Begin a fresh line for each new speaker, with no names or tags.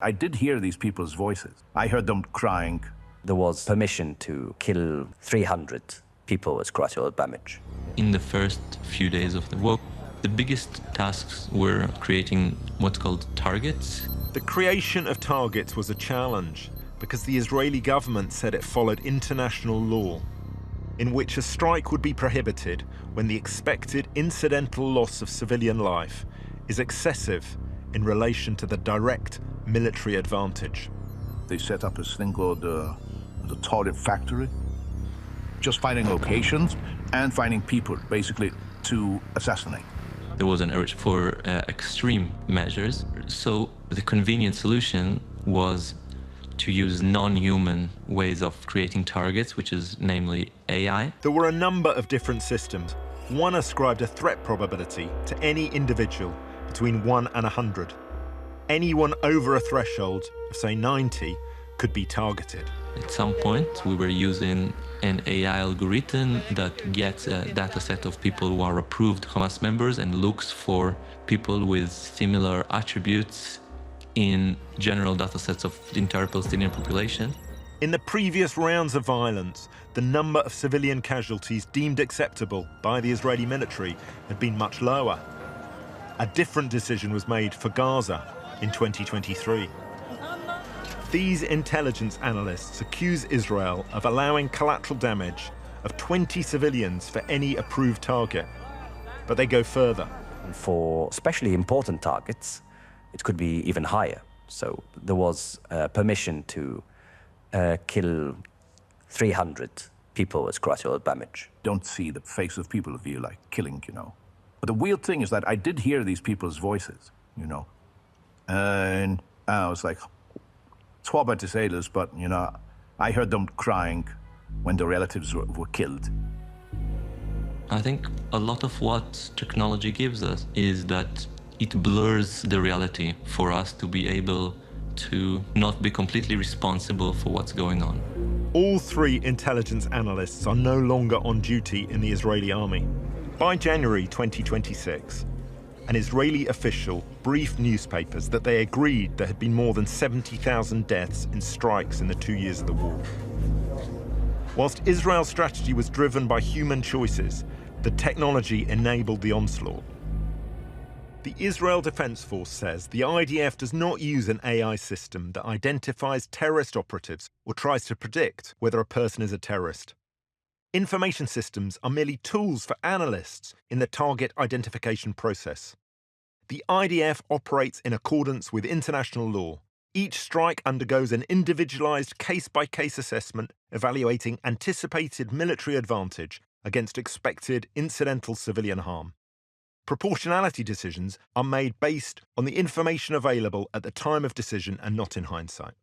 I did hear these people's voices. I heard them crying.
There was permission to kill 300 people with collateral damage.
In the first few days of the war, the biggest tasks were creating what's called targets.
The creation of targets was a challenge because the Israeli government said it followed international law, in which a strike would be prohibited when the expected incidental loss of civilian life is excessive in relation to the direct military advantage.
They set up this thing called the target factory, just finding locations and finding people, basically, to assassinate.
There was an urge for extreme measures, so the convenient solution was to use non-human ways of creating targets, which is namely AI.
There were a number of different systems. One ascribed a threat probability to any individual between 1 and 100. Anyone over a threshold of, say, 90 could be targeted.
At some point, we were using an AI algorithm that gets a data set of people who are approved Hamas members and looks for people with similar attributes in general data sets of the entire Palestinian population.
In the previous rounds of violence, the number of civilian casualties deemed acceptable by the Israeli military had been much lower. A different decision was made for Gaza in 2023. These intelligence analysts accuse Israel of allowing collateral damage of 20 civilians for any approved target. But they go further.
For especially important targets, it could be even higher. So there was permission to kill 300 people with collateral damage.
Don't see the face of people if you like killing, you know. But the weird thing is that I did hear these people's voices, you know. And I was like, it's horrible to say this, but, you know, I heard them crying when their relatives were killed.
I think a lot of what technology gives us is that it blurs the reality for us to be able to not be completely responsible for what's going on.
All three intelligence analysts are no longer on duty in the Israeli army. By January 2026, an Israeli official briefed newspapers that they agreed there had been more than 70,000 deaths in strikes in the 2 years of the war. Whilst Israel's strategy was driven by human choices, the technology enabled the onslaught. The Israel Defense Force says the IDF does not use an AI system that identifies terrorist operatives or tries to predict whether a person is a terrorist. Information systems are merely tools for analysts in the target identification process. The IDF operates in accordance with international law. Each strike undergoes an individualized case-by-case assessment evaluating anticipated military advantage against expected incidental civilian harm. Proportionality decisions are made based on the information available at the time of decision and not in hindsight.